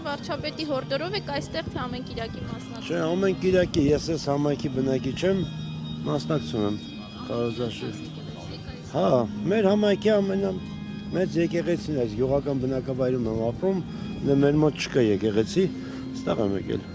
վարչապետի հորդորով եք այստեղ թե ամեն կիրակի մասնակցում։ Չէ, ամեն կիրակի ես այս համայնքի բնակիչ եմ, մասնակցում եմ քարոզարշավ։ Հա, մեր համայնքի ամենամեծ եկեղեցին է, գյուղական բնակավայրում եմ ապրում, մեր մոտ չկա եկեղեցի, ստեղ եմ եկել։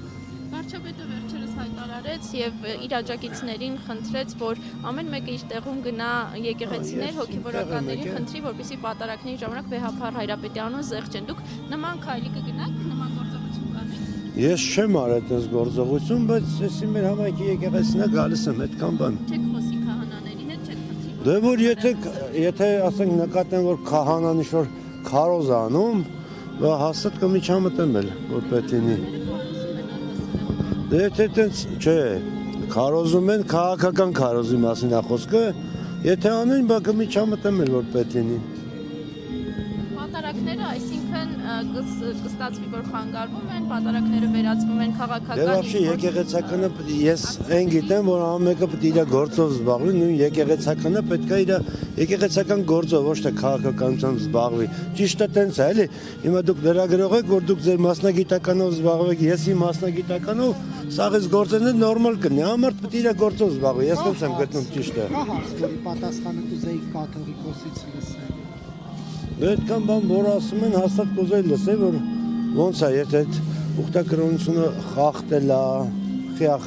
Վարչապետը վերջերս հայտարարեց եւ իր աջակիցներին խնդրեց, որ ամեն մեկը իր տեղում գնա եկեղեցիներ հոգեվորականներին խնդրի, որպեսզի պատարագների ժամանակ Վեհափար Հայրապետյանուն զեղչեն։ Դուք նման քայլի կգնաք, նման գործողություն կանեք։ Ես չեմ արել այս գործողություն, բայց էսի մեր համայնքի եկեղեցին է գալիս եմ այդքան բան։ Չեք խոսի քահանաների հետ, չեք խնդրի։ Դե որ եթե ասենք նկատեն, որ քահանան ինչ-որ քարոզ անում, հաստատ կմիջամտեմ էլ, որ պետք լինի։ Դե եթե տենց չէ, քարոզում են, քաղաքական քարոզի մասին է խոսքը, եթե անեն, բա կմիջամտեմ էլ, որ պետք լինի։ Պատարագները, այսինքն կստացվի, որ խանգարվում են, պատարագները վերածվում են քաղաքական։ Դե вообще եկեղեցականը ես այն գիտեմ, որ ամեն մեկը պետք է իր գործով զբաղվի, նույն եկեղեցականը պետք է իր եկեղեցական գործով, ոչ թե քաղաքականությամբ զբաղվի։ Ճիշտ է տենց է, էլի։ Հիմա դուք լրագրող եք, որ դուք ձեր մասնագիտականով զբաղվեք, ես իմ մասնագիտականով, սաղից գործերն նորմալ կնի, ամառ պետք է իր գործով զբաղվի, ես ոնց եմ գտնում ճիշտ է։ Կա հարց, որի պատասխանը կուզեիք կաթողիկոսից լսել։ Դե այդքան բան, որ ասում են, հաստատ կուզեի լսել, որ ոնց է, եթե այդ ուխտակրոնությունը խախտել է,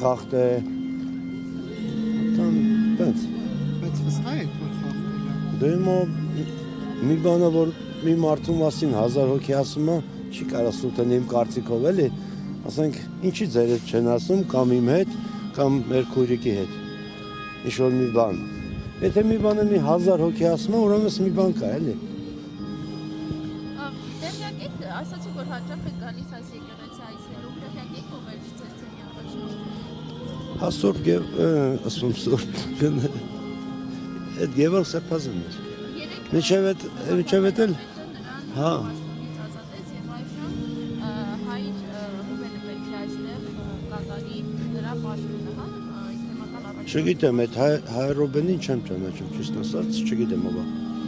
խախտ է, տենց։ Բայց վստահ եք, որ խախտել է։ Դե հիմա մի բանը, որ մի մարդու մասին 1000 հոգի ասում է, չի կարա սուտեն իմ կարծիքով էլի, ասենք, ինչի ձեր հետ չեն ասում, կամ իմ հետ, կամ մեր քույրիկի հետ, ինչ-որ մի բան։ Եթե մի բանը մի 1000 հոգի ասում է, ուրեմն մի բան կա, էլի։ Տեղյակ եք, ասացի, որ հաճախ եք գալիս այս եկեղեցի այցելում, տեղյակ եք ով էր ձեր թեմի առաջնորդը։ Հա ասում սուրբ այդ Գևորգ Սրբազանն էր։ Միջև էլ, հա։ Չգիտեմ, այդ հայ Ռոբենին չեմ ճանաչում, ճիշտ ասած, չգիտեմ ով է։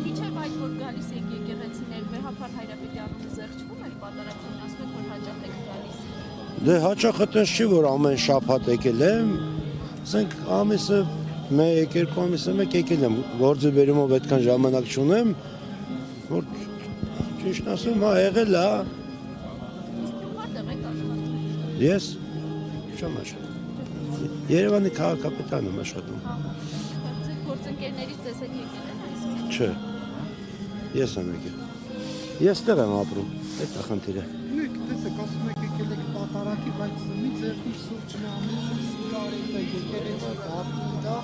Միջև այդ որ գալիս եք եկեղեցիներ, Վեհափար Հայրապետյանունը զեղչվում էր պատարագին, ասում եք, որ հաճախ եք գալիս։ Դե հաճախ այդպես չի, որ ամեն շաբաթ եկել եմ, ասենք ամիսը 1-2 ամիսը մեկ եկել եմ, գործի բերումով այդքան ժամանակ չունեմ, որ ճիշտ ասում, հա եղել է։ Որտեղ եք աշխատում։ Ես չեմ աշխատում։ Երևանի քաղաքապետարան եմ աշխատում։ Ձեր գործընկերներից ձեզ հետ եկել են այսօր։ Չէ, ես եմ եկել։ Ես տեղ եմ ապրում, այդ է խնդիրը։ Նույնք, տեսեք, ասում եք եկել եք պատարագի, բայց մի ձերքի սուրճն է, ամեն սիրարիտ է, եկեղեցի ապնիդա։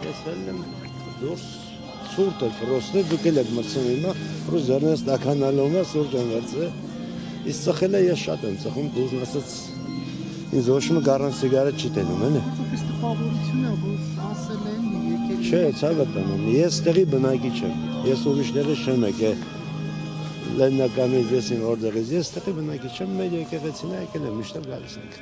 Ես էլ եմ դուրս սուրտ է պրոստ է, դուք էլ եք մրցում հիմա, որ զերնես տականալում է, սուրճ եմ վերցրել։ Իսկ ծխել է ես շատ եմ ծխում, դուզն ասած ինձ ոչ մի գառան սիգարետ չի տենում, էլի։ Որպես տպավորություն է, որ ասել են եկել։ Չէ, ցավը տանում, ես տեղի բնակիչ եմ, ես ուրիշ տեղից չեմ եկել, լեննականից ես իմ որտեղից, ես տեղի բնակիչ եմ, մեր եկեղեցին է եկել եմ, միշտ գալիս ենք։